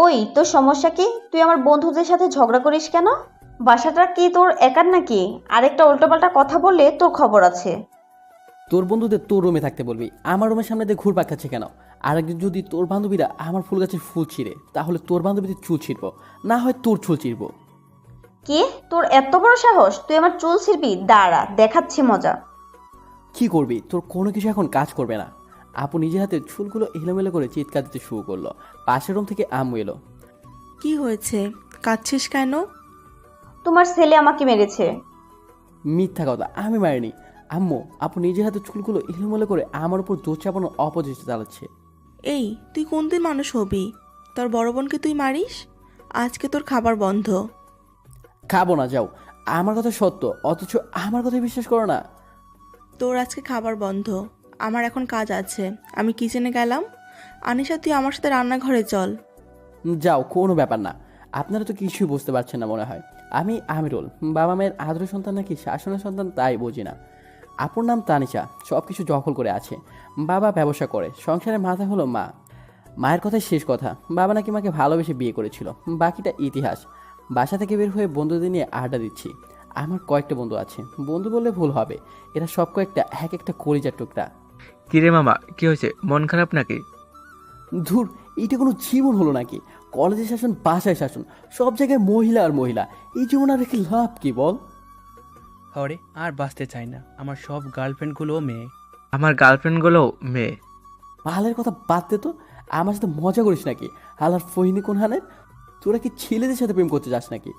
ওই তোর সমস্যা কি? তুই আমার বন্ধুদের সাথে ঝগড়া করিস কেন? বাসাটা কি তোর একার নাকি? আরেকটা উল্টোপাল্টা কথা বললে তোর খবর আছে। তোর বন্ধুদের তোর রুমে থাকতে বলবি, আমার রুমের সামনে দিয়ে ঘুরপাক খাচ্ছে কেন? আর একদিন যদি তোর বান্ধবীরা আমার ফুল গাছের ফুল ছিঁড়ে, তাহলে তোর বান্ধবীদের চুল ছিঁড়বো, না হয় তোর চুল ছিঁড়বো। কি? তোর এত বড় সাহস? তুই আমার চুল ছিঁড়বি? দাঁড়া, দেখাচ্ছি মজা। কি করবি? তোর কোনো কিছু এখন কাজ করবে না। আপু নিজের হাতে চুলগুলো এলোমেলো করে চিৎকার দিতে শুরু করলো। পাশের রুম থেকে আম্মু এলো। কি হয়েছে? কাঁদছিস কেন? তোমার ছেলে আমাকে মেরেছে। মিথ্যা কথা, আমি মারিনি। আম্মু, আপু নিজের হাতে চুলগুলো এলোমেলো করে আমার উপর দোষ চাপানোর অপচেষ্টা চালাচ্ছে। এই, তুই কোন দিন মানুষ হবি? তোর বড় বোনকে তুই মারিস? আজকে তোর খাবার বন্ধ। খাবো না, যাও। আমার কথা সত্য, অথচ আমার কথা বিশ্বাস করো না। তোর আজকে খাবার বন্ধ। আমার এখন কাজ আছে, আমি কিচেনে গেলাম। আনিশা, তুই আমার সাথে রান্নাঘরে চল। যাও, কোনো ব্যাপার না। আপনারা তো কিছুই বুঝতে পারছেন না মনে হয়। আমি আমিরুল, বাবা মায়ের আদরের সন্তান নাকি শাসনের সন্তান তাই বুঝি না। আপুর নাম তানিশা, সব কিছু দখল করে আছে। বাবা ব্যবসা করে, সংসারের মাথা হলো মা। মায়ের কথাই শেষ কথা, বাবা নাকি মাকে ভালোবেসে বিয়ে করেছিল, বাকিটা ইতিহাস। বাসা থেকে বের হয়ে বন্ধুদের নিয়ে আড্ডা দিচ্ছি। আমার কয়েকটা বন্ধু আছে, বন্ধু বললে ভুল হবে, এরা সব কয়েকটা এক একটা কলিজার টুকরা। কিরে মামা, কি হয়েছে? মন খারাপ নাকি? ধুর, এইটা কোনো জীবন হলো নাকি? কলেজে শাসন, বাসায় শাসন, সব জায়গায় মহিলা আর মহিলা। এই জীবন আর রেখে লাভ কি বল? হরে আর বাঁচতে চাই না, আমার সব গার্লফ্রেন্ডগুলোও মেয়ে। আমার গার্লফ্রেন্ডগুলোও মেয়ে। হালের কথা বাদ দে তো, আমার সাথে মজা করিস নাকি? হালার ফহিনি কোন হালের? তোরা কি ছেলেদের সাথে প্রেম করতে যাস নাকি?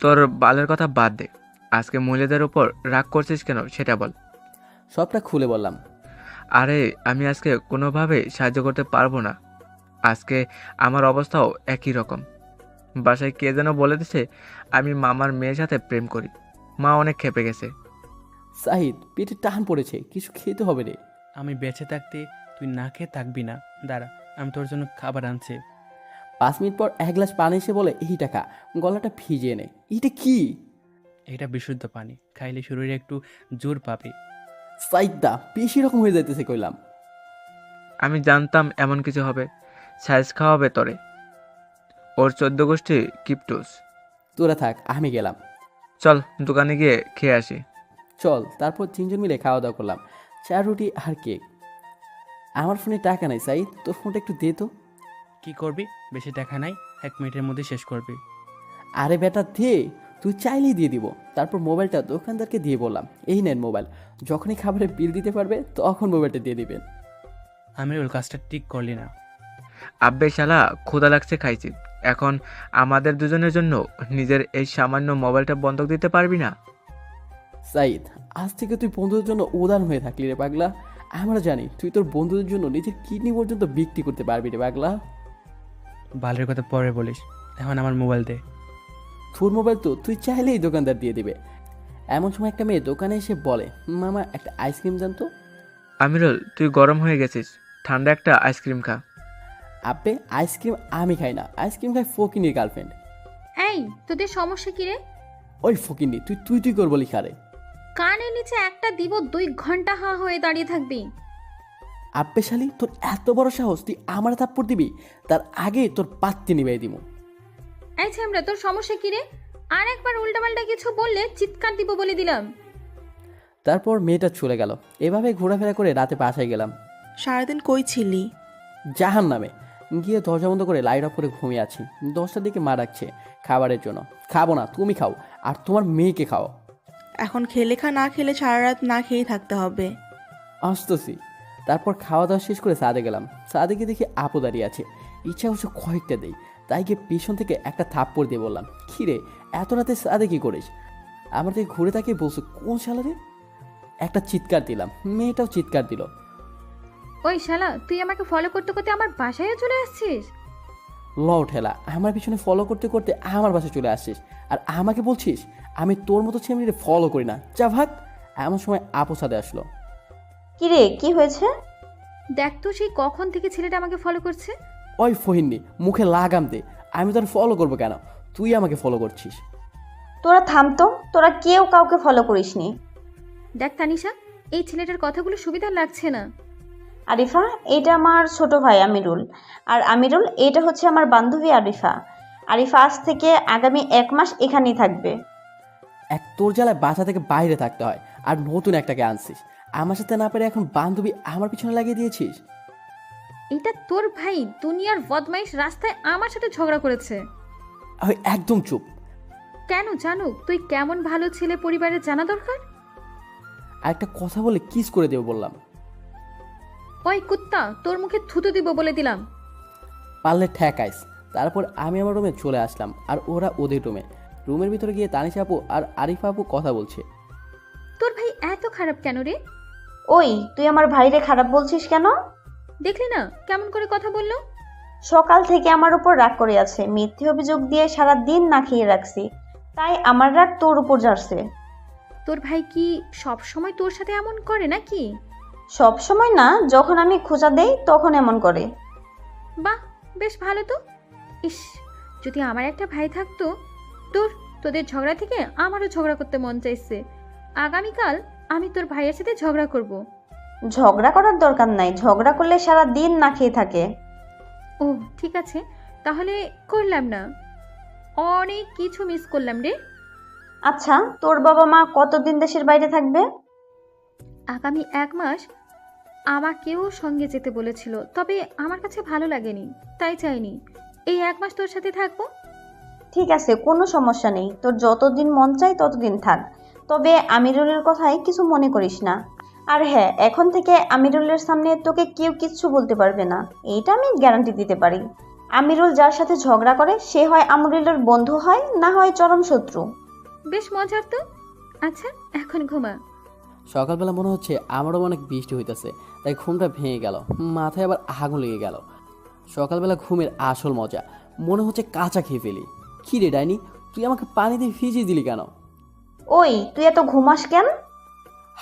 তোর বালের কথা বাদ দে। আজকে মহিলাদের উপর রাগ করছিস কেন সেটা বল। সবটা খুলে বললাম। আরে আমি আজকে কোনোভাবে সাহায্য করতে পারবো না। আজকে আমার অবস্থাও একই রকম। বাসায় কে যেন বলে দিছে আমি মামার মেয়ের সাথে প্রেম করি। মা অনেক ক্ষেপে গেছে। সাহিদ, পেটে টান পড়েছে, কিছু খেতে হবে রে। আমি বেঁচে থাকতে তুই না খেয়ে থাকবি না। দাঁড়া, আমি তোর জন্য খাবার আনছি। 5 মিনিট পর এক গ্লাস পানি এসে বলে, এই টাকা, গলাটা ভিজিয়ে নে। এইটা কি? এটা বিশুদ্ধ পানি, খাইলে শরীরে একটু জোর পাবে। সাইদা বেশি রকম হয়ে যাইতেছে কইলাম। আমি জানতাম এমন কিছু হবে। সাইজ খাওয়াবে তোরে। ওর 14 গোষ্ঠী কিপটুস। তোরা থাক, আমি গেলাম। চল দোকানে গিয়ে খেয়ে আসি। চল। তারপর তিনজন মিলে খাওয়া দাওয়া করলাম, চা রুটি আর কেক। আমার ফোনে টাকা নাই সাইদ, তোর ফোনটা একটু দে তো। কি করবি? বেশি টাকা নাই, 1 মিনিটের মধ্যে শেষ করবি। আরে বেটা দে, তুই চাইলেই দিয়ে দিব। তারপর মোবাইলটা দোকানদারকে দিয়ে বললাম, এই নেন মোবাইল, যখনই খাবারের বিল দিতে পারবে তখন মোবাইলটা দিয়ে দিবেন। আমি ওর কাজটা ঠিক করলি না। আব্বে শালা ক্ষুধা লাগছে, খাইছি। এখন আমাদের দুজনের জন্য নিজের এই সামান্য মোবাইলটা বন্ধক দিতে পারবি না? সাইদ, আজ থেকে তুই বন্ধুদের জন্য উদাহরণ হয়ে থাকলি রে পাগলা। আমরা জানি তুই তোর বন্ধুদের জন্য নিজের কিডনি পর্যন্ত বিক্রি করতে পারবি রে পাগলা। বালের কথা পরে বলিস, এখন আমার মোবাইল দে। তোর মোবাইল তো তুই চাইলেই দোকানদার দিয়ে দিবে। এমন সময় একটা মেয়ে দোকানে এসে বলে, মামা একটা আইসক্রিম দেন তো। আমিরুল, তুই গরম হয়ে গেছিস, ঠান্ডা একটা আইসক্রিম খা। আপে, আইসক্রিম আমি খাই না, আইসক্রিম খাই ফকিনির গার্লফ্রেন্ড। এই, তোদের সমস্যা কি রে? ওই ফকিনি, তুই তুই তুই কর বলি খারে। কানের নিচে একটা দিব, 2 ঘন্টা হা হয়ে দাঁড়িয়ে থাকবি। আপে শালি, তোর এত বড় সাহস, তুই আমার থাপ্পড় দিবি? তার আগে তোর পাত্তি নিবাই দিব। এই ছেমরা, তোর সমস্যা কি রে? আর একবার উল্টাপাল্টা কিছু বললে চিৎকার দিব বলে দিলাম। তারপর মেয়েটা চলে গেল। এভাবে ঘোরাফেরা করে রাতে বাসায় গেলাম। সারাদিন কই ছিলি? জাহান নামে গিয়ে দরজা বন্ধ করে লাইট অফ করে ঘুমিয়ে আছি। 10টার দিকে মা ডাকছে খাবারের জন্য। খাবো না, তুমি খাও, আর তোমার মেয়েকে খাও। এখন খেলে খা, না খেলে সারা রাত না খেয়েই থাকতে হবে। আসতেছি। তারপর খাওয়া দাওয়া শেষ করে সাদে গেলাম। সাদে গিয়ে দেখি আপু দাঁড়িয়ে আছে। ইচ্ছা হচ্ছে কয়েকটা দেই, তাই গিয়ে পিছন থেকে একটা থাপ্পড় দিয়ে বললাম, খিরে এত রাতে সাদে কি করিস? আমার থেকে ঘুরে তাকিয়ে বলছো, কোন শালারে? একটা চিৎকার দিলাম, মেয়েটাও চিৎকার দিল। ওই শালা, তুই আমাকে ফলো করতে করতে আমার বাসায় চলে আসছিস? লও ঠেলা, আমার পিছনে ফলো করতে করতে আমার বাসায় চলে আসছিস, আর আমাকে বলছিস আমি তোর মতো ছেলেমেয়েদের ফলো করি না, যা ভাগ। এমন সময় আপু সাদে আসলো। কিরে, কি হয়েছে? দেখ তো, সেই কখন থেকে ছেলেটা আমাকে ফলো করছে। ওই ফহিন্নি, মুখে লাগাম দে। আমি তোর ফলো করবো কেন? তুই আমাকে ফলো করছিস। তোরা থামতো, তোরা কেউ কাউকে ফলো করিসনি। দেখ তানিশা, এই ছেলেটার কথাগুলো সুবিধা লাগছে না। আরিফা, এটা আমার ছোট ভাই আমিরুল। আর আমিরুল, এটা হচ্ছে আমার বান্ধবী আরিফা। আরিফা আজ থেকে আগামী 1 মাস এখানেই থাকবে। এক তোর জ্বালায় বাসা থেকে বাইরে থাকতে হয়, আর নতুন একটাকে আনছিস। আমার সাথে না পেরে এখন বান্ধবী আমার পিছনে লাগিয়ে দিয়েছিস। এটা তোর ভাই দুনিয়ার বদমাইশ, রাস্তায় আমার সাথে ঝগড়া করেছে। আমি একদম চুপ। কেন জানুক তুই কেমন ভালো ছেলে পরিবারের জানা দরকার। আর একটা কথা বলে কিস করে দেবো বললাম। ওই কুত্তা, তোর মুখে থুতু দিব বলে দিলাম। পারলে ঠেকাইস। তারপর আমি আমার রুমে চলে আসলাম, আর ওরা ওদের রুমের ভিতরে গিয়ে তানিশা আপু আর আরিফা আপু কথা বলছে। তোর ভাই এত খারাপ কেন রে? ওই, তুই আমার ভাইরে খারাপ বলছিস কেন? দেখলি না কেমন করে কথা বললো? সকাল থেকে আমার উপর রাগ করে আছে, মিথ্যে অভিযোগ দিয়ে সারা দিন না খেয়ে রাখছি, তাই আমার রাগ তোর উপর ঝাড়ছে। তোর ভাই কি সব সময় তোর সাথে এমন করে নাকি? সব সময় না, যখন আমি খোঁজা দেই তখন এমন করে। বাহ, বেশ ভালো তো। ইস, যদি আমার একটা ভাই থাকতো। তোদের ঝগড়া থেকে আমারও ঝগড়া করতে মন চাইছে। আগামীকাল আমি তোর ভাইয়ের সাথে ঝগড়া করব। ঝগড়া করার দরকার নাই, ঝগড়া করলে সারা দিন না খেয়ে থাকে। ও ঠিক আছে, তাহলে করলাম না। অনেক কিছু মিস করলাম রে। আচ্ছা, তোর বাবা মা কতদিন দেশের বাইরে থাকবে? আগামী 1 মাস। আমাকেও সঙ্গে যেতে বলেছিল, তবে আমার কাছে ভালো লাগেনি, তাই চাইনি। এই 1 মাস তোর সাথে থাকবো। ঠিক আছে, কোনো সমস্যা নেই, তোর যতদিন মন চায় ততদিন থাক। তবে আমিরুলের কথায় কিছু মনে করিস না। আর হ্যাঁ, এখন থেকে আমিরুলের সামনে তোকে কেউ কিচ্ছু বলতে পারবে না, এইটা আমি গ্যারান্টি দিতে পারি। আমিরুল যার সাথে ঝগড়া করে সে হয় আমিরুলের বন্ধু হয়, না হয় চরম শত্রু। বেশ মজার তো। আচ্ছা, এখন ঘুমা। সকালবেলা মনে হচ্ছে আমারও অনেক বৃষ্টি হইতেছে, তাই ঘুমটা ভেঙে গেল। মাথায় আবার আগুন লেগে গেল। সকালবেলা ঘুমের আসল মজা মনে হচ্ছে কাঁচা খেয়ে ফেলি। কি রে ডাইনি, তুই আমাকে পানি দিয়ে ভিজিয়ে দিলি কেন? ওই, তুই এত ঘুমাস কেন?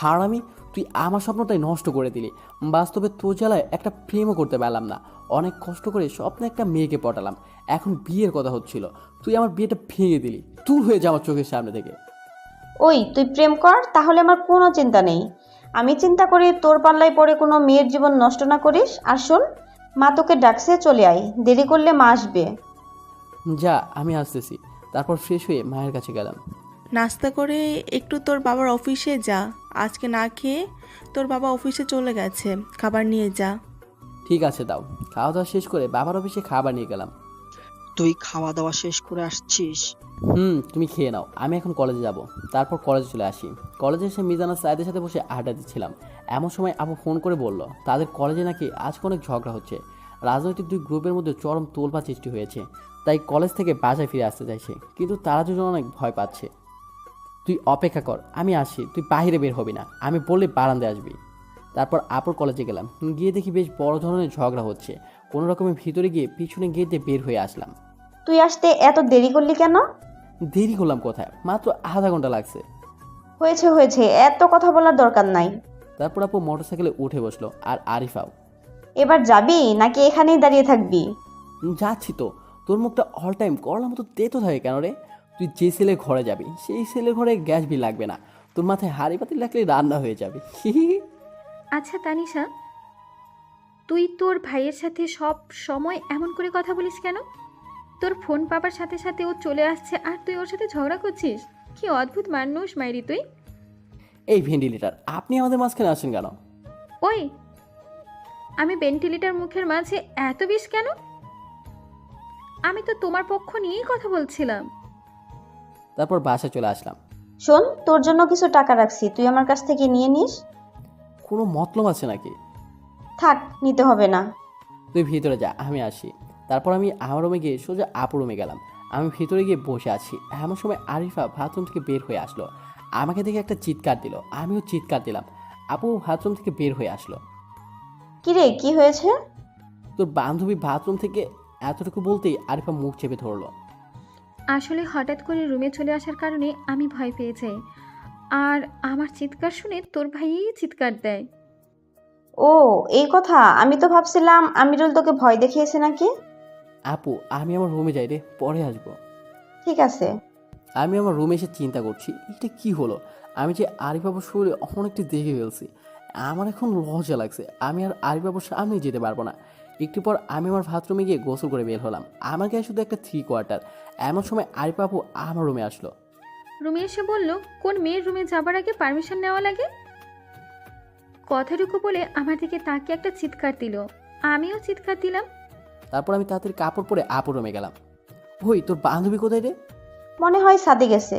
হারামি, তুই আমার স্বপ্নটাই নষ্ট করে দিলি। বাস্তবে তোর জ্বালায় একটা প্রেমও করতে পারলাম না। অনেক কষ্ট করে স্বপ্নে একটা মেয়েকে পটালাম, এখন বিয়ের কথা হচ্ছিল, তুই আমার বিয়েটা ভেঙে দিলি। দূর হয়ে যা আমার চোখের সামনে থেকে। ওই, তুই প্রেম কর, তাহলে আমার কোনো চিন্তা নেই। আমি চিন্তা করি তোর পাল্লায় পড়ে কোনো মেয়ের জীবন নষ্ট না করিস। আর শোন, মা তোকে ডাকছে, চলে আয়, দেরি করলে মা আসবে। যা, আমি আসতেছি। তারপর ফ্রেশ হয়ে মায়ের কাছে গেলাম। নাস্তা করে একটু তোর বাবার অফিসে যা। আজকে না খেয়ে তোর বাবা অফিসে চলে গেছে, খাবার নিয়ে যা। ঠিক আছে, দাও। খাওয়া দাওয়া শেষ করে বাবার অফিসে খাবার নিয়ে গেলাম। তুই খাওয়া দাওয়া শেষ করে আসছিস? তুমি খেয়ে নাও, আমি এখন কলেজে যাব। তারপর কলেজে চলে আসি। কলেজে এসে মিজান আর সাইদের সাথে বসে আড্ডা দিচ্ছিলাম। এমন সময় আপু ফোন করে বলল তাদের কলেজে নাকি আজকে অনেক ঝগড়া হচ্ছে। রাজনৈতিক দুই গ্রুপের মধ্যে চরম তোলপাড় সৃষ্টি হয়েছে, তাই কলেজ থেকে বাসায় ফিরে আসতে চাইছে, কিন্তু তারা দুজন অনেক ভয় পাচ্ছে। তুই অপেক্ষা কর, আমি আসি, তুই বাইরে বের হবি না, আমি বললে বারান্দায় আসবি। তারপর আপুর কলেজে গেলাম। গিয়ে দেখি বেশ বড় ধরনের ঝগড়া হচ্ছে। কোনো রকমের ভিতরে গিয়ে পিছনে গেট দিয়ে বের হয়ে আসলাম। তুই আসতে এত দেরি করলি কেন? দেরি করলাম কোথায়, মাত্র আধা ঘন্টা লাগছে। হয়েছে হয়েছে, এত কথা বলার দরকার নাই। তারপর আপু মোটরসাইকেলে উঠে বসলো, আর আরিফাও। এবার যাবি নাকি এখানেই দাঁড়িয়ে থাকবি? যাচ্ছি তো। তোর মুখটা অল টাইম করলার মতো তেতো থাকে কেন রে? তুই যে ছেলে ঘরে যাবি সেই ছেলে ঘরে গ্যাস বিল লাগবে না, তোর মাথায় হাঁড়ি পাতিল লাগলে রান্না হয়ে যাবে। আচ্ছা তানিশা, তুই তোর ভাইয়ের সাথে সব সময় এমন করে কথা বলিস কেন? তোর ফোন পাবার সাথে সাথে ও চলে আসছে আর তুই ওর সাথে ঝগড়া করছিস। কি অদ্ভুত মানুষ মাইরি তুই। এই ভেন্টিলেটার, আপনি আমাদের মাঝখানে আসেন কেন? ওই, আমি ভেন্টিলেটর মুখের মাঝে এত বিষ কেন? আমি তো তোমার পক্ষ নিয়েই কথা বলছিলাম। তারপর বাসায় চলে আসলাম। শোন, তোর জন্য কিছু টাকা রাখছি, তুই আমার কাছ থেকে নিয়ে নিস। কোনো মতলব আছে নাকি? থাক, নিতে হবে না। তুই ভিতরে যা, আমি আসি। তারপর আমি আমার রুমে গিয়ে সোজা আপুর রুমে গেলাম। আমি ভিতরে গিয়ে বসে আছি, এমন সময় আরিফা বাথরুম থেকে বের হয়ে আসলো। আমাকে দেখে একটা চিৎকার দিল, আমিও চিৎকার দিলাম। আপু বাথরুম থেকে বের হয়ে আসলো। কিরে, কি হয়েছে? তোর বান্ধবী বাথরুম থেকে, এতটুকু বলতেই আরিফা মুখ চেপে ধরলো। আসলে হঠাৎ করে রুমে চলে আসার কারণে আমি ভয় পেয়ে যাই, আর আমার চিৎকার শুনে তোর ভাইই চিৎকার দেয়। ও, এই কথা। আমি তো ভাবছিলাম আমিরুল তোকে ভয় দেখিয়েছে নাকি। আপু, আমি আমার রুমে যাই রে, পরে আসবো। ঠিক আছে। আমি আমার রুমে এসে চিন্তা করছি এটা কি হলো। আমি যে আরিফ আপুর শরীরে অনেকটি দেখে ফেলছি। আমার এখন লজ্জা লাগছে। আমি আর আরিফাপুর সামনে যেতে পারবো না। একটু পর আমি আমার বাথরুমে গিয়ে গোসল করে বের হলাম। আমার গায়ে শুধু একটা 3/4। এমন সময় আরিফাপু আমার রুমে আসলো। রুমে এসে বলল, কোন মেয়ের রুমে যাবার আগে পারমিশন নেওয়া লাগে? কথাটুকু বলে আমার দিকে তাকে একটা চিৎকার দিল। আমিও চিৎকার দিলাম। তারপর আমি তাড়াতাড়ি কাপড় পরে আপুর রুমে গেলাম। ওই তোর বান্ধবী কোথায় রে? মনে হয় সাদে গেছে।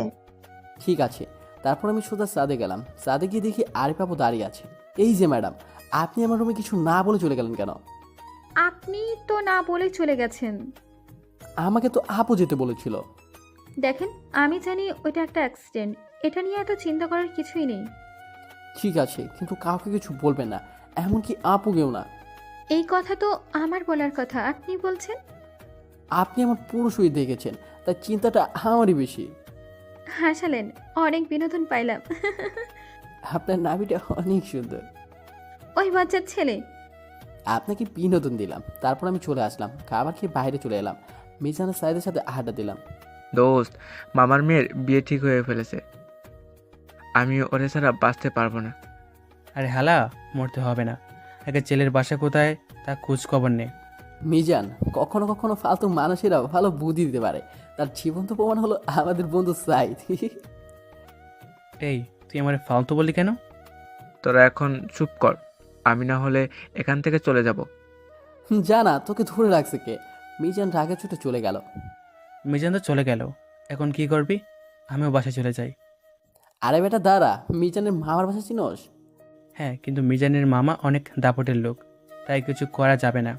ঠিক আছে। তারপর আমি সোজা সাদে গেলাম। সাদে গিয়ে দেখি আরিফ আপু দাঁড়িয়ে আছে। এই যে ম্যাডাম, আপনি আমার রুমে কিছু না বলে চলে গেলেন কেন? আপনি তো না বলে চলে গেছেন। আমাকে তো আপু যেতে বলেছিল। দেখেন, আমি জানি ওইটা একটা অ্যাক্সিডেন্ট। এটা নিয়ে এত চিন্তা করার কিছুই নেই। ঠিক আছে, কিন্তু কাউকে কিছু বলবেন না, এমনকি আপুকেও না। এই কথা তো আমার বলার কথা, আপনি বলছেন। আপনি আমার পুরো শরীর দেখেছেন, তাই চিন্তাটা আমারই বেশি। হাসালেন, অনেক বিনোদন পাইলাম। আপনার নাভিটা অনেক সুন্দর। ওই বাচ্চার ছেলে। আপনাকে বিনোদন দিলাম। তারপর আমি চলে আসলাম, খাবার খেয়ে বাইরে চলে এলাম। মিজানের সাইদের সাথে আড্ডা দিলাম। দোস্ত, মামার মেয়ের বিয়ে ঠিক হয়ে ফেলেছে। আমি ওরে ছাড়া বাঁচতে পারবো না। আরে হালা, মরতে হবে না। আগে ছেলের বাসা কোথায় তা খোঁজ খবর নে। মিজান, কখনো কখনো ফালতু মানুষেরা ভালো বুদ্ধি দিতে পারে। তার জীবন্ত প্রমাণ হলো আমাদের বন্ধু সাইদ। এই, তুই আমার ফালতু বললি কেন? তোরা এখন চুপ কর, আমি না হলে এখান থেকে চলে যাব। জানা তোকে ধরে রাখছে কে? মিজান রাগে ছুটে চলে গেল। মিজান তো চলে গেল, এখন কি করবি? আমিও বাসায় চলে যাই। আরে বেটা দাঁড়া, মিজানের মামার বাসা চিনোস? হ্যাঁ, কিন্তু মিজানের মামা অনেক দাপটের লোক, তাই কিছু করা যাবে না।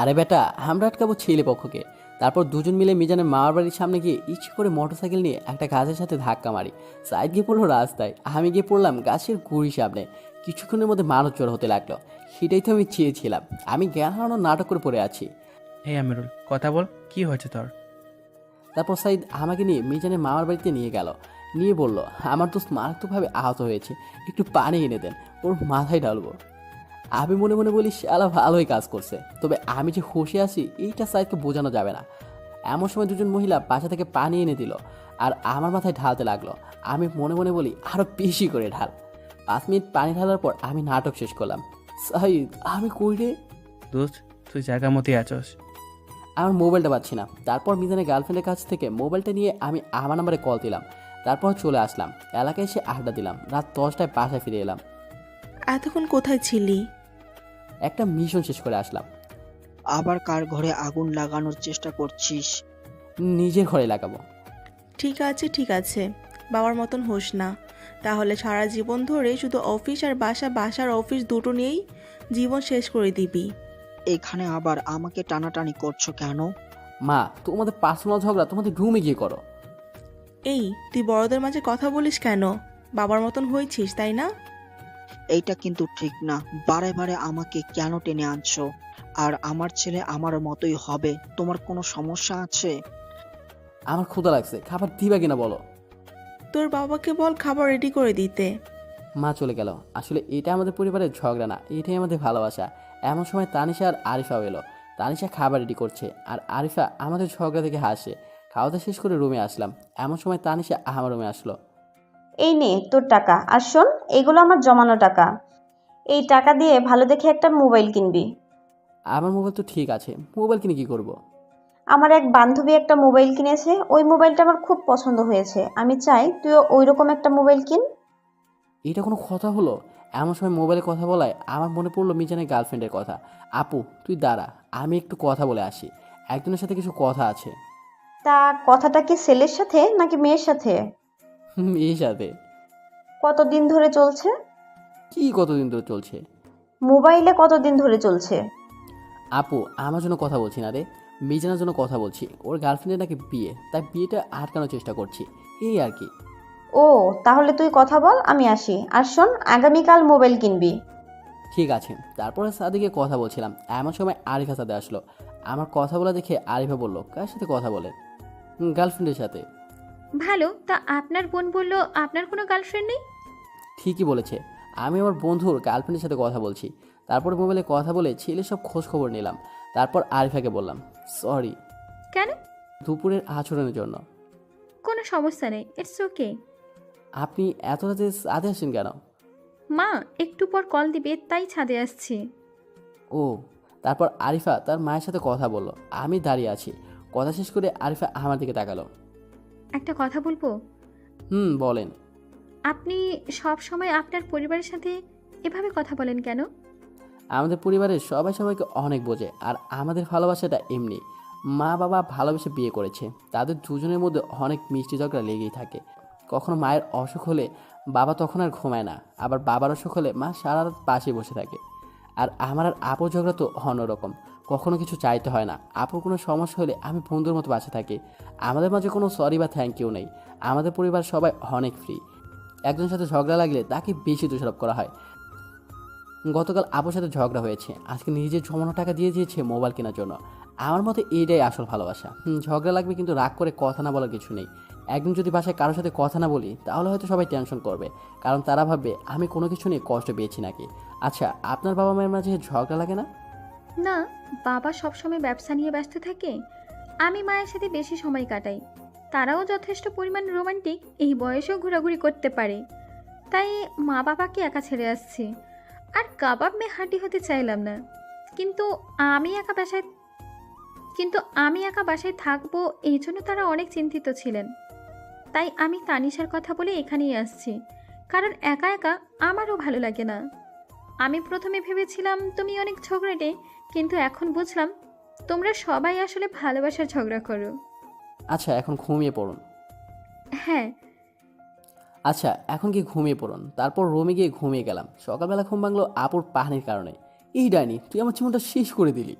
আরে বেটা, আমরা আটকাবো ছেলে পক্ষকে। তারপর দুজন মিলে মিজানের মামার বাড়ির সামনে গিয়ে ইচ্ছে করে মোটরসাইকেল নিয়ে একটা গাছের সাথে ধাক্কা মারি। সাইড গিয়ে পড়লো রাস্তায়, আমি গিয়ে পড়লাম গাছের গুড়ির সামনে। কিছুক্ষণের মধ্যে মানুষ জড়ো হতে লাগলো। সেটাই তো আমি চেয়েছিলাম। আমি জ্ঞান হারানোর নাটক করে পড়ে আছি। এই আমিরুল, কথা বল, কি হয়েছে তোর? তারপর সাইদ আমাকে নিয়ে মিজানের মামার বাড়িতে নিয়ে গেল। নিয়ে বলল, আমার দোস্ত মারাত্মকভাবে আহত হয়েছে, একটু পানি এনে দেন, ওর মাথায় ঢালবো। আমি মনে মনে বলি, শালা ভালোই কাজ করছে। তবে আমি যে হুঁশে আছি এইটা সাইদকে বোঝানো যাবে না। এমন সময় দুজন মহিলা বাসা থেকে পানি এনে দিল আর আমার মাথায় ঢালতে লাগলো। আমি মনে মনে বলি, আরো বেশি করে ঢাল। 5 মিনিট পানি ঢালার পর আমি নাটক শেষ করলাম। সাইদ, আমি কই রে? দোস্ত, তুই জায়গা মতোই আছস। আমার মোবাইলটা পাচ্ছি না। তারপর মিজানের গার্লফ্রেন্ডের কাছ থেকে মোবাইলটা নিয়ে আমি আমার নাম্বারে কল দিলাম। তারপর চলে আসলাম এলাকায়, এসে আড্ডা দিলাম। রাত 10টায় বাসায় ফিরে এলাম। এতক্ষণ কোথায় ছিলি? একটা মিশন শেষ করে আসলাম। আবার কার ঘরে আগুন লাগানোর চেষ্টা করছিস? নিজের ঘরে লাগাবো। ঠিক আছে ঠিক আছে, বাবার মতন হোস না। তাহলে সারা জীবন ধরে শুধু অফিস আর বাসা, বাসার অফিস দুটো নিয়েই জীবন শেষ করে দিবি। এখানে আবার আমাকে টানাটানি করছো কেন? মা, তোমাদের পার্সোনাল ঝগড়া তোমাদের রুমে গিয়ে করো। এই, তুই বড়দের মাঝে কথা বলিস কেন? বাবার মতন হয়েছিস, তাই না? এইটা কিন্তু ঠিক না। বারে বারে আমাকে কেন টেনে আনছো? আর আমার ছেলে আমার মতোই হবে, তোমার কোনো সমস্যা আছে? আমার ক্ষুধা লাগছে, খাবার দিবা কিনা বলো। তোর বাবাকে বল খাবার রেডি করে দিতে। মা চলে গেল। আসলে এটা আমাদের পরিবারের ঝগড়া না, এটাই আমাদের ভালোবাসা। এমন সময় তানিশা আর আরিফাও এলো। তানিশা খাবার রেডি করছে আর আরিফা আমাদের ঝগড়া থেকে হাসে। খাওয়া দাওয়া শেষ করে রুমে আসলাম। এমন সময় তানিশা আমার রুমে আসলো। এই নে তোর টাকা, আর শোন, এগুলো আমার জমানো টাকা। এই টাকা দিয়ে ভালো দেখে একটা মোবাইল কিনবি। আমার মোবাইল তো ঠিক আছে, মোবাইল কিনে কি করব? আমার এক বান্ধবী একটা মোবাইল কিনেছে, ওই মোবাইলটা আমার খুব পছন্দ হয়েছে। আমি চাই তুইও ওই রকম একটা মোবাইল কিন। এটা কোনো কথা হলো? এমন সময় মোবাইলে কথা বলায় আমার মনে পড়লো মিজানের গার্লফ্রেন্ডের কথা। আপু তুই দাঁড়া, আমি একটু কথা বলে আসি, একজনের সাথে কিছু কথা আছে। তা কথাটা কি ছেলের সাথে নাকি মেয়ের সাথে? এই সাথে। কতদিন ধরে চলছে? কি কতদিন ধরে চলছে? মোবাইলে কতদিন ধরে চলছে? আপু আমার জন্য কথা বলছি না রে, মিজানের জন্য কথা বলছি। ওর গার্লফ্রেন্ডের নাকি বিয়ে, তাই বিয়েটা আটকানোর চেষ্টা করছি, এই আর কি। ও, তাহলে তুই কথা বল, আমি আসি। আর শোন, আগামীকাল মোবাইল কিনবি। ঠিক আছে। তারপরে সাদিকে কথা বলছিলাম, এমন সময় আরিফা সাথে আসলো। আমার কথা বলা দেখে আরিফা বলল, কার সাথে কথা বলে? গার্লফ্রেন্ডের সাথে। ভালো, তা আপনার বোন বলল আপনার কোনো গার্লফ্রেন্ড নেই। ঠিকই বলেছে, আমি আমার বন্ধুর গার্লফ্রেন্ডের সাথে কথা বলছি। তারপর মোবাইলে কথা বলে ছেলে সব খোঁজ খবর নিলাম। তারপর আরিফাকে বললাম, সরি কেন? দুপুরের আচরণের জন্য। কোনো সমস্যা নেই, ইটস ওকে। আপনি এত রাতে সাথে আসেন কেন? মা একটু পর কল দিবে, তাই ছাদে আসছি। ও, তারপর আরিফা তার মায়ের সাথে কথা বলল। আমি দাঁড়িয়ে আছি। কথা শেষ করে আরিফা আমার দিকে তাকালো। একটা কথা বলবো? বলেন। আপনি সব সময় আপনার পরিবারের সাথে এভাবে কথা বলেন কেন? আমাদের পরিবারের সবাই সবাইকে অনেক বোঝে, আর আমাদের ভালোবাসাটা এমনি। মা বাবা ভালোবেসে বিয়ে করেছে, তাদের দুজনের মধ্যে অনেক মিষ্টি ঝগড়া লেগেই থাকে। কখনো মায়ের অসুখ হলে বাবা তখন আর ঘুমায় না, আবার বাবার অসুখ হলে মা সারা রাত পাশে বসে থাকে। আর আমার আর আপুর ঝগড়া তো অন্যরকম, কখনো কিছু চাইতে হয় না। আপুর কোনো সমস্যা হলে আমি বন্ধুর মতো পাশে থাকি। আমাদের মাঝে কোনো সরি বা থ্যাংক ইউ নেই। আমাদের পরিবার সবাই অনেক ফ্রি। একজনের সাথে ঝগড়া লাগলে তাকে বেশি দোষারোপ করা হয়। গতকাল আপুর সাথে ঝগড়া হয়েছে, আজকে নিজের জমানো টাকা দিয়ে দিয়েছে মোবাইল কেনার জন্য। আমার মতে এইটাই আসল ভালোবাসা। ঝগড়া লাগবে কিন্তু রাগ করে কথা না বলার কিছু নেই। একদিন যদি বাসায় কারোর সাথে কথা না বলি, তাহলে হয়তো সবাই টেনশন করবে, কারণ তারা ভাববে আমি কোনো কিছু নিয়ে কষ্ট পেয়েছি নাকি। আচ্ছা, আপনার বাবা মায়ের মাঝে ঝগড়া লাগে না? না, বাবা সবসময় ব্যবসা নিয়ে ব্যস্ত থাকে, আমি মায়ের সাথে বেশি সময় কাটাই। তারাও যথেষ্ট পরিমাণ রোমান্টিক, এই বয়সেও ঘোরাঘুরি করতে পারে, তাই মা বাবাকে একা ছেড়ে আসছি। আর কাবাব মে হাঁটি হতে চাইলাম না, কিন্তু আমি একা বাসায় থাকবো, এই জন্য তারা অনেক চিন্তিত ছিলেন। তাই আমি তানিশার কথা বলে এখানেই আসছি, কারণ একা একা আমারও ভালো লাগে না। আমি প্রথমে ভেবেছিলাম তুমি অনেক ঝগড়াটে, কিন্তু এখন বুঝলাম তোমরা সবাই আসলে ভালোবাসার ঝগড়া করো। আচ্ছা, এখন ঘুমিয়ে পড়ুন। হ্যাঁ, আচ্ছা, এখন কি ঘুমিয়ে পড়ুন। তারপর রুমে গিয়ে ঘুমিয়ে গেলাম। সকালবেলা ঘুম ভাঙলো আপুর পানির কারণে। এই ডাইনি, তুই আমার জীবনটা শেষ করে দিলি।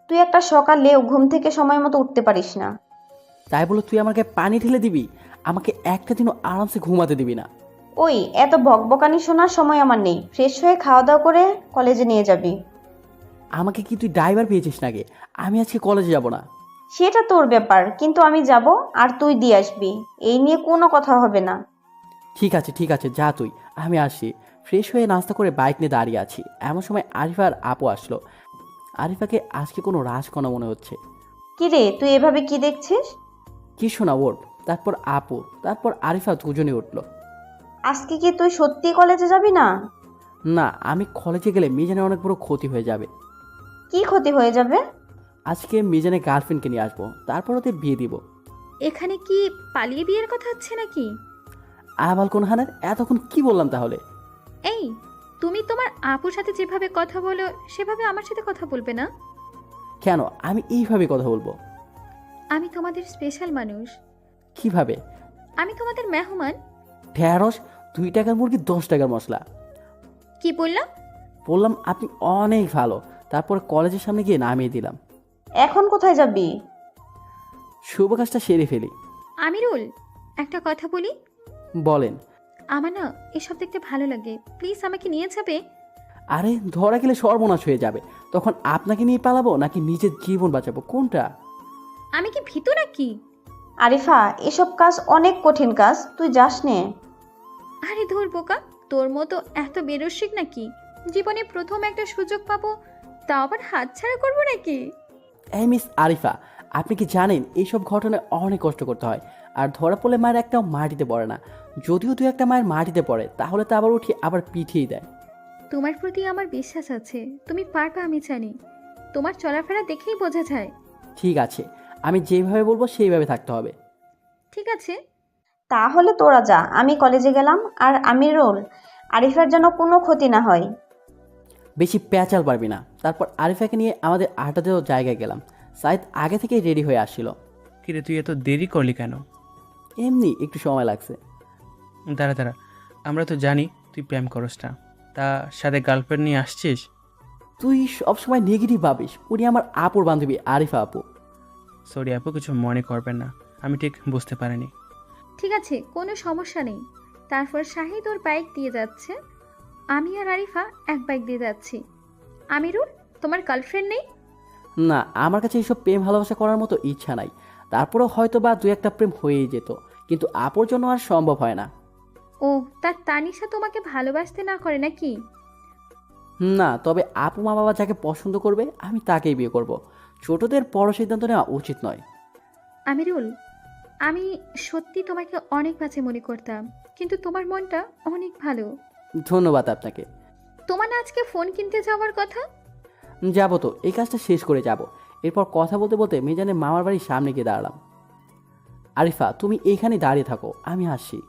তুই একটা সকালেও ঘুম থেকে সময় মতো উঠতে পারিস না। তাই বলে তুই আমাকে পানি ঢেলে দিবি? আমাকে একটা দিনও আরামসে ঘুমাতে দিবি না? ওই, এত বকবকানি শোনার সময় আমার নেই। ফ্রেশ হয়ে খাওয়া দাওয়া করে কলেজে নিয়ে যাবি। আমাকে কি তুই ড্রাইভার পেয়েছিস নাকি? আমি আজকে কলেজে যাব না। সেটা তোর ব্যাপার, কিন্তু আমি যাব আর তুই দিয়ে আসবি, এই নিয়ে কোনো কথা হবে না। ঠিক আছে ঠিক আছে, যা তুই, আমি আসি। ফ্রেশ হয়ে নাস্তা করে বাইক নিয়ে দাঁড়িয়ে আছি, এমন সময় আরিফা আর আপু আসলো। আরিফাকে আজকে কোনো রাজকন্যা মনে হচ্ছে। কি রে, তুই এভাবে কি দেখছিস? কি শোনা ওর, তারপর আপু, তারপর আরিফা দুজনে উঠলো। আজকে কি তুই সত্যি কলেজে যাবি না? না, আমি কলেজে গেলে মিজানের অনেক বড় ক্ষতি হয়ে যাবে। কি ক্ষতি হয়ে যাবে? আজকে মিজানের গার্লফ্রেন্ডকে নিয়ে আসবো, তারপর ওদের বিয়ে দিব। এখানে কি পালিয়ে বিয়ের কথা হচ্ছে নাকি? আবাল কোন হানের, এতক্ষণ কি বললাম তাহলে? এই, তুমি তোমার আপুর সাথে যেভাবে কথা বলো সেভাবে আমার সাথে কথা বলবে না। কেন আমি এইভাবে কথা বলবো? আমি তোমাদের স্পেশাল মানুষ, কিভাবে? আমি তোমাদের মেহমান। ঢেঁড়স 2 টাকার মুরগি 10 টাকার মশলা। কি বললাম? বললাম আপনি অনেক ভালো, তারপর কলেজের সামনে গিয়ে নামিয়ে দিলাম। এখন কোথায় যাবি? শুভ কাজটা সেরে ফেলি। আমিরুল, একটা কথা বলি। বলেন। আমার না এসব দেখতে ভালো লাগে, প্লিজ আমাকে নিয়ে যাবে? আরে ধরা গেলে সর্বনাশ হয়ে যাবে, তখন আপনাকে নিয়ে পালাবো নাকি নিজের জীবন বাঁচাবো, কোনটা? আমি কি ভীতু নাকি? আরিফা, এসব কাজ অনেক কঠিন কাজ, তুই যাস নে। আরে ধুর বোকা, তোর মতো এত বেরসিক নাকি? জীবনে প্রথম একটা সুযোগ পাবো, তাও আবার হাতছাড়া করবো নাকি? এই মিস আরিফা, আপনি কি জানেন এইসব ঘটনায় অনেক কষ্ট করতে হয়, আর ধরা পড়লে মায়ের একটাও মাটিতে পড়ে না। যদিও দু একটা মায়ের মাটিতে পড়ে, তাহলে তো আবার উঠে আবার পিঠিয়েই দেয়। তোমার প্রতি আমার বিশ্বাস আছে, তুমি পারবে আমি জানি। তোমার চলাফেরা দেখেই বোঝা যায়। ঠিক আছে, আমি যেভাবে বলবো সেইভাবে থাকতে হবে। ঠিক আছে। তাহলে তোরা যা, আমি কলেজে গেলাম। আর আমিরুল, আরিফার যেন কোনো ক্ষতি না হয়। বেশি প্যাচাল পারবি না। তারপর আরিফাকে নিয়ে আমাদের আড্ডা দেওয়ার জায়গায় গেলাম। সাইদ আগে থেকেই রেডি হয়ে আসছিল। কিরে, তুই এত দেরি করলি কেন? এমনি একটু সময় লাগছে। দাঁড়া দাঁড়া, আমরা তো জানি তুই প্রেম করস না, তা সাথে গার্লফ্রেন্ড নিয়ে আসছিস? তুই সবসময় নেগেটিভ ভাবিস। উনি আমার আপুর বান্ধবী আরিফা আপু। সরি আপু, কিছু মনে করবেন না, আমি ঠিক বুঝতে পারিনি। ঠিক আছে, কোনো সমস্যা নেই। তারপর শাহিদ ওর বাইক দিয়ে যাচ্ছে, আমি আর আরিফা এক বাইক দিয়ে যাচ্ছি। আমিরুল, তোমার গার্লফ্রেন্ড নেই? না, আমার কাছে এইসব প্রেম ভালোবাসা করার মতো ইচ্ছা নাই। তারপরেও হয়তো বা দু একটা প্রেম হয়েই যেত, কিন্তু আপুর জন্য আর সম্ভব হয় না। ও, তার তানিশা তোমাকে ভালোবাসতে না করে নাকি? না, তবে আপু মা বাবা যাকে পছন্দ করবে আমি তাকেই বিয়ে করব। ছোটদের বড় সিদ্ধান্ত নেওয়া উচিত নয়। আমিরুল, আমি সত্যি তোমাকে অনেক বাজে মনে করতাম, কিন্তু তোমার মনটা অনেক ভালো। ধন্যবাদ আপনাকে। তোমার না আজকে ফোন কিনতে যাওয়ার কথা? যাবো তো, এই কাজটা শেষ করে যাব। এরপর কথা বলতে বলতে মিজানের মামার বাড়ির সামনে গিয়ে দাঁড়ালাম। আরিফা, তুমি এইখানে দাঁড়িয়ে থাকো, আমি আসছি।